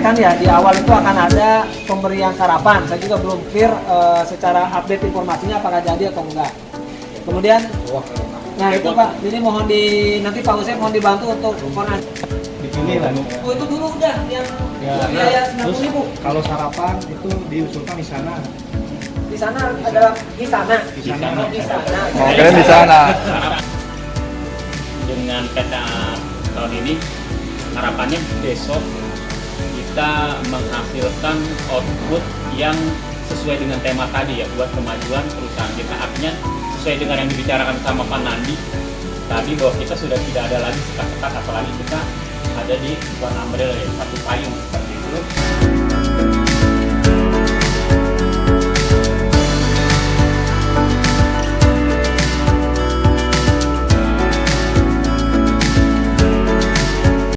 sampaikan ya, di awal itu akan ada pemberian sarapan. Saya juga belum clear secara update informasinya apakah jadi atau enggak. Kemudian, nah itu Pak, ini mohon nanti Pak Usep mohon dibantu untuk koordinasi. Dipilih lah. Oh itu dulu udah yang biaya 90.000. Kalau sarapan itu diusulkan di sana. Di sana adalah di sana. Di sana. Oh, di sana. Keren di sana. Dengan PTA tahun ini harapannya besok kita menghasilkan output yang sesuai dengan tema tadi ya, buat kemajuan perusahaan kita. Artinya sesuai dengan yang dibicarakan sama Pak Nandi tadi, bahwa kita sudah tidak ada lagi sekat-sekat, apalagi kita ada di one umbrella ya, satu payung seperti